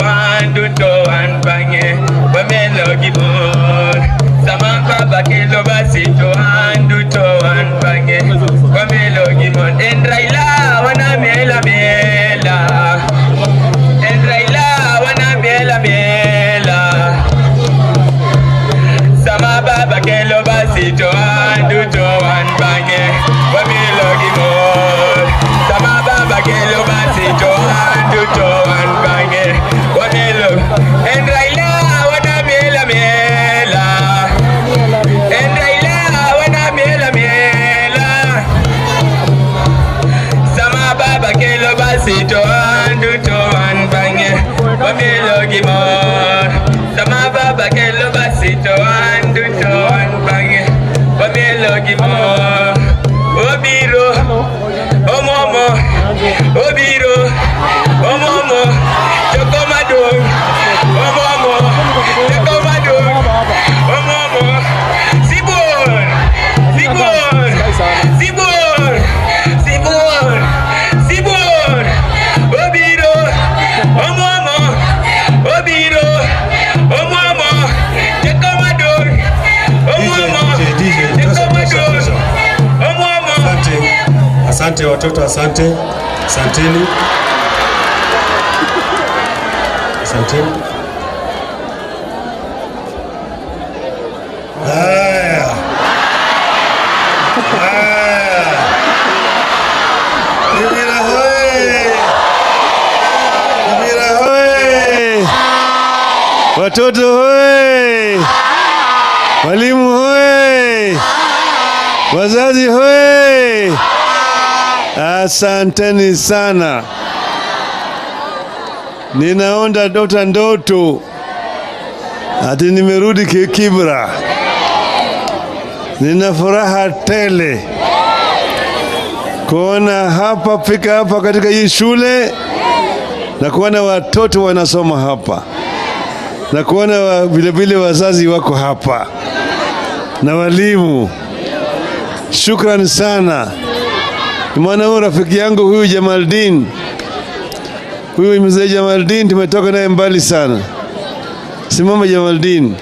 anduto anbange wamelo gibor samaka bakelo basito anduto anbange wamelo gibor en Raila wana mela en Raila wana mela sama baba kelo basito anduto anbange wamelo gibor sama baba kelo basito anduto anbange wamelo en Raila wana mela en Raila wana mela sama baba kelo basito anduto anbange wamelo gibor sama baba kelo basito anduto anbange wamelo gibor obiro omomo obiro omomo chokomadong omomo chokomadong omomo sibor obiro omomo chokomadong omomo chokomadong omomo. Asante watoto, asanteni. Haya. Kibira hoye. Watoto hoye. Walimu hoye. Wazazi hoye. Asanteni sana. Ninaonda ndoto ati nimerudi Kibra. Nina furaha tele kuona fika hapa katika hii shule na kuona watoto wanasoma hapa na kuona vile wazazi wako hapa na walimu. Shukrani sana. Maana huyu rafiki yangu huyu Jamaldin, huyu mzee Jamaldin tumetoka naye mbali sana. Simama Jamaldin.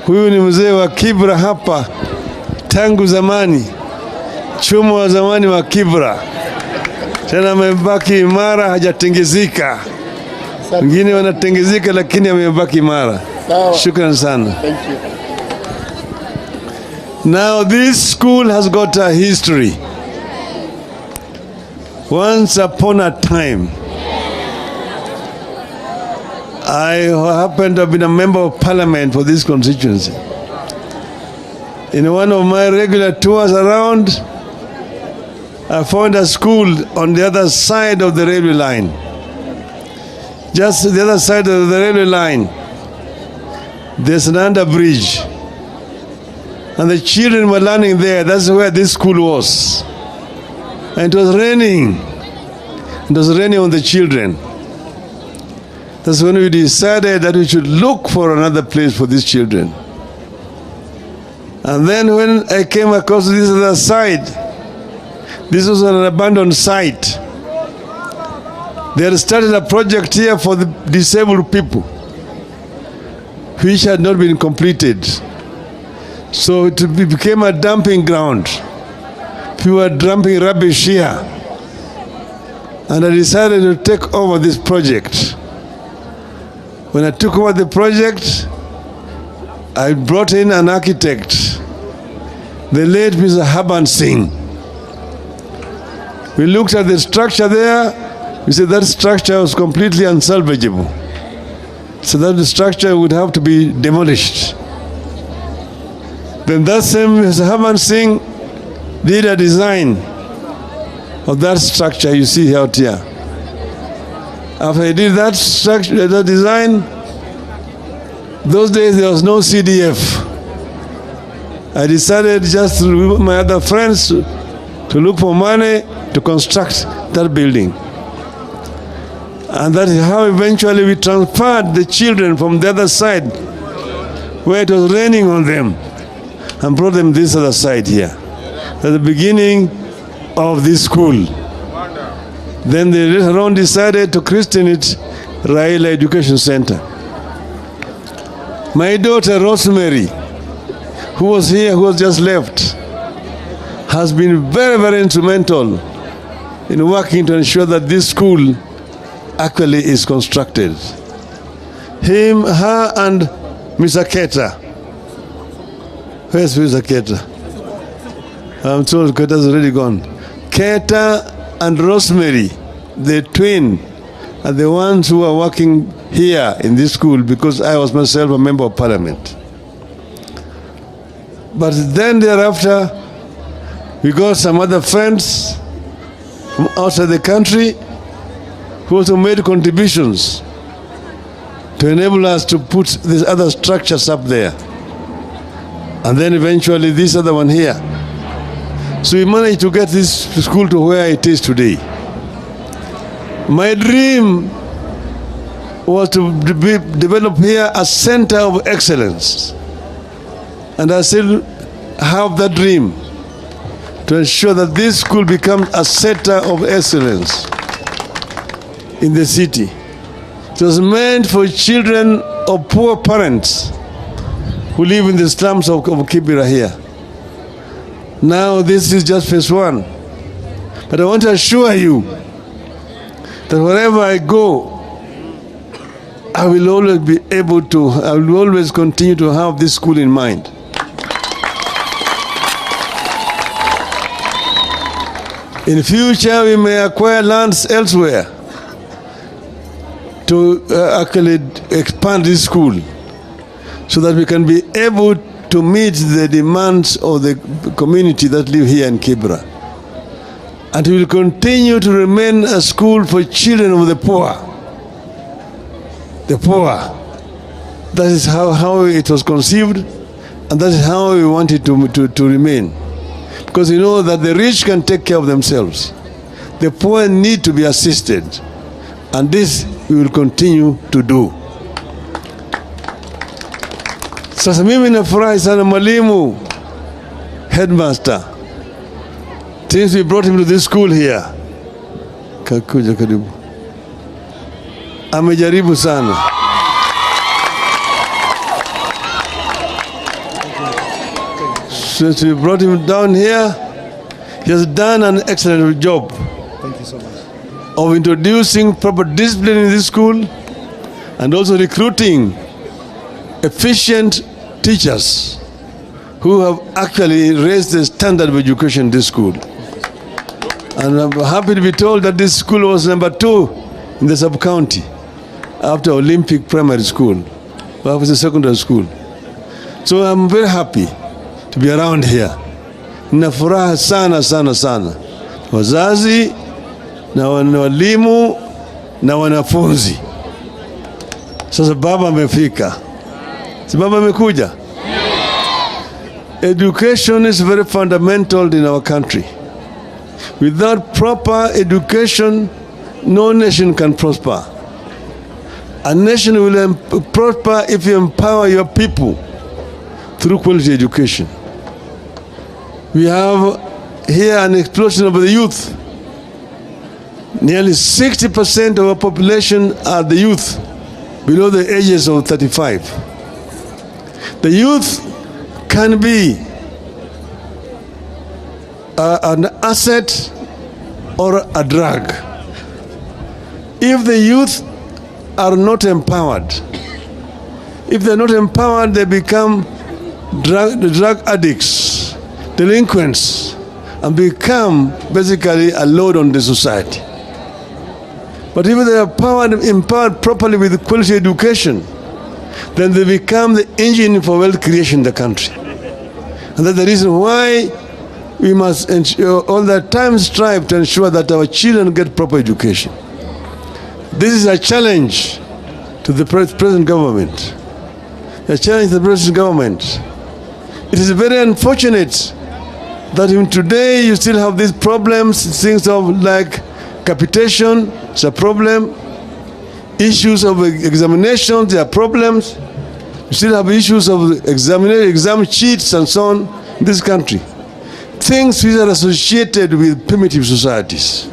Huyu ni mzee wa Kibra hapa tangu zamani, chuma wa zamani wa Kibra. Tena amebaki imara, hajatingizika. Wengine wanatingizika lakini amebaki imara. Shukran sana. Thank you. Now this school has got a history. Once upon a time, I happened to have been a member of parliament for this constituency. In one of my regular tours around, I found a school on the other side of the railway line. Just the other side of the railway line, there's an under bridge. And the children were learning there. That's where this school was. And it was raining. It was raining on the children. That's when we decided that we should look for another place for these children. And then when I came across this other side, this was an abandoned site. They had started a project here for the disabled people, which had not been completed. So it became a dumping ground. People were dumping rubbish here. And I decided to take over this project. When I took over the project, I brought in an architect, the late Mr. Herman. We looked at the structure there. We said that structure was completely unsalvageable. So that the structure would have to be demolished. Then that same Mr. Herman did a design of that structure you see out here. After he did that structure, that design, those days there was no CDF. I decided just with my other friends to look for money to construct that building. And that is how eventually we transferred the children from the other side, where it was raining on them, and brought them this other side here. At the beginning of this school. Then they later on decided to christen it Raila Education Center. My daughter Rosemary, who was here, who has just left, has been very, very instrumental in working to ensure that this school actually is constructed. Her and Mr. Keta. Where's Mr. Keta? I'm told Keta's already gone. Keta and Rosemary, the twin, are the ones who are working here in this school because I was myself a member of parliament. But then thereafter, we got some other friends from outside the country who also made contributions to enable us to put these other structures up there. And then eventually this other one here. So we managed to get this school to where it is today. My dream was to develop here a center of excellence. And I still have that dream to ensure that this school becomes a center of excellence in the city. It was meant for children of poor parents who live in the slums of Kibera here. Now this is just phase one. But I want to assure you that wherever I go, I will always be able to, I will always continue to have this school in mind. In future, we may acquire lands elsewhere to actually expand this school so that we can be able to meet the demands of the community that live here in Kibera. And it will continue to remain a school for children of the poor. The poor. That is how it was conceived, and that is how we want it to remain. Because you know that the rich can take care of themselves. The poor need to be assisted. And this we will continue to do. Sasa mimi nafurahi sana mwalimu headmaster. Since we brought him to this school here. Kakuja karibu. Amejaribu sana. Since we brought him down here, he has done an excellent job. Thank you so much. Of introducing proper discipline in this school and also recruiting efficient teachers who have actually raised the standard of education in this school. And I'm happy to be told that this school was number 2 in the sub-county after Olympic Primary School, after the secondary school. So I'm very happy to be around here. Nina furaha sana sana sana. Wazazi na walimu na wanafunzi. Sasa baba amefika. Si baba amekuja? Education is very fundamental in our country. Without proper education, no nation can prosper. A nation will prosper if you empower your people through quality education. We have here an explosion of the youth. Nearly 60% of our population are the youth below the ages of 35. The youth can be an asset or a drag. If the youth are not empowered, if they're not empowered, they become drug addicts, delinquents, and become basically a load on the society. But if they are empowered properly with quality education, then they become the engine for wealth creation in the country. And that's the reason why we must ensure, all the time strive to ensure that our children get proper education. This is a challenge to the present government. A challenge to the present government. It is very unfortunate that even today you still have these problems, things of like capitation, it's a problem. Issues of examinations, there are problems. You still have issues of exam cheats and so on in this country. Things which are associated with primitive societies.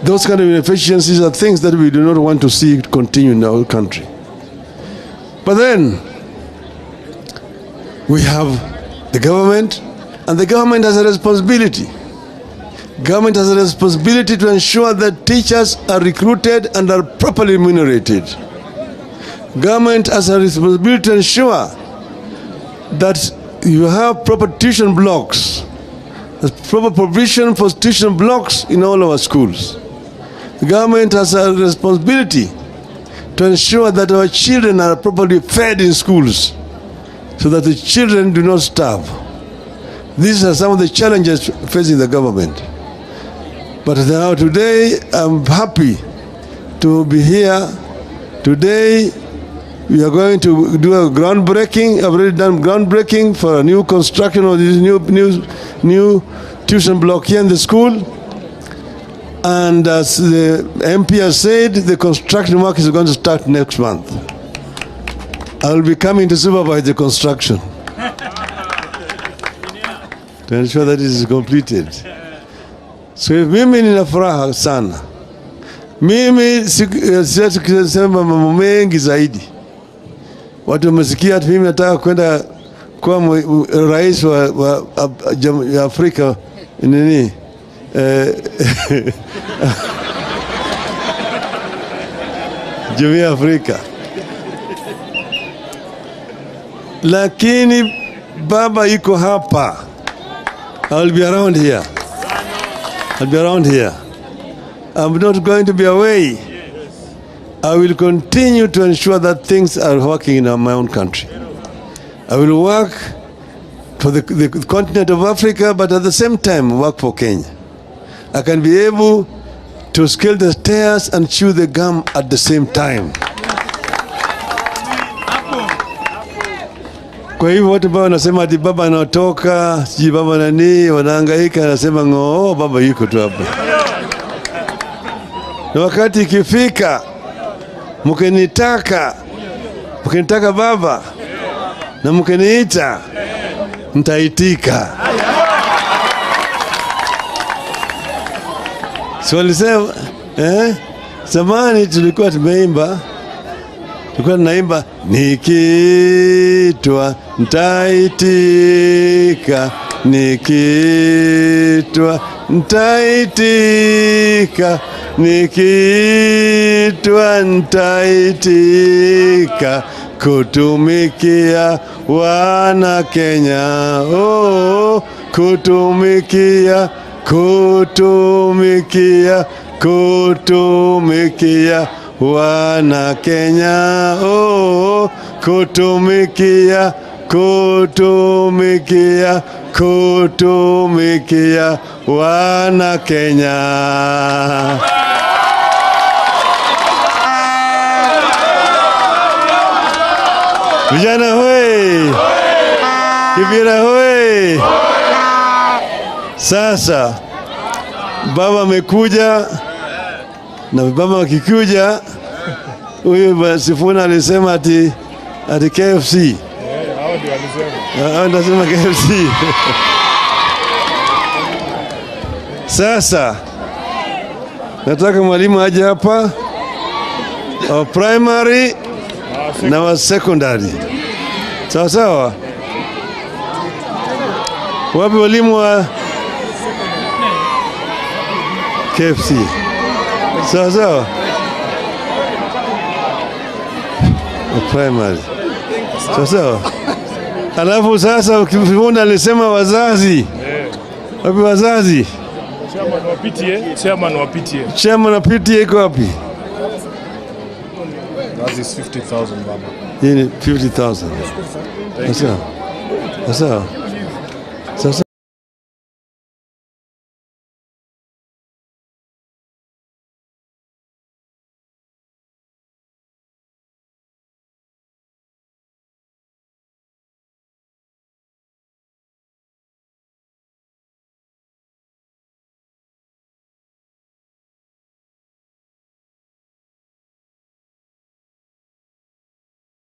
Those kind of inefficiencies are things that we do not want to see continue in our country. But then, we have the government, and the government has a responsibility. Government has a responsibility to ensure that teachers are recruited and are properly remunerated. Government has a responsibility to ensure that you have proper tuition blocks, proper provision for tuition blocks in all our schools. The government has a responsibility to ensure that our children are properly fed in schools so that the children do not starve. These are some of the challenges facing the government. But now today, I'm happy to be here. Today, we are going to do a groundbreaking. I've already done groundbreaking for a new construction of this new tuition block here in the school. And as the MP has said, the construction work is going to start next month. I will be coming to supervise the construction to ensure that it is completed. So mimi nina furaha sana. Mimi siwezi kusema mambo mengi zaidi. Watu wamesikia mimi nataka kwenda kuwa rais wa Afrika nini? Jumuiya ya Afrika. Lakini baba yuko hapa. I'll be around here. I'll be around here. I'm not going to be away. I will continue to ensure that things are working in my own country. I will work for the continent of Africa, but at the same time work for Kenya. I can be able to scale the stairs and chew the gum at the same time. Kwa hivyo watu ambao wanasema ati baba anatoka, siji baba nani, wanahangaika, anasema ngoo, baba yuko tu hapa. Na wakati ikifika, mkinitaka baba, na mkiniita, nitaitika. So walisema, zamani tulikuwa tunaimba nikitwa nitaitika, nikitwa nitaitika, nikitwa nitaitika, kutumikia wana Kenya, oh, kutumikia wana Kenya, oh, kutumikia wana Kenya. Vijana hoi, Kibira hoi. Sasa baba amekuja, na baba akikuja, huyu Sifuna alisema ati KFC. Hao ndio alisema KFC. Sasa nataka mwalimu aje hapa wa primary na wa secondary. Sawa sawa. Wapi walimu wa KFC? Sawa sawa. Primary. Sawa sawa. Alafu sasa ukifunda alisema wazazi. Wapi wazazi? Chairman wa PTA iko wapi? That is 50,000 baba. Yini 50,000. Sawa. Sawa. Sawa.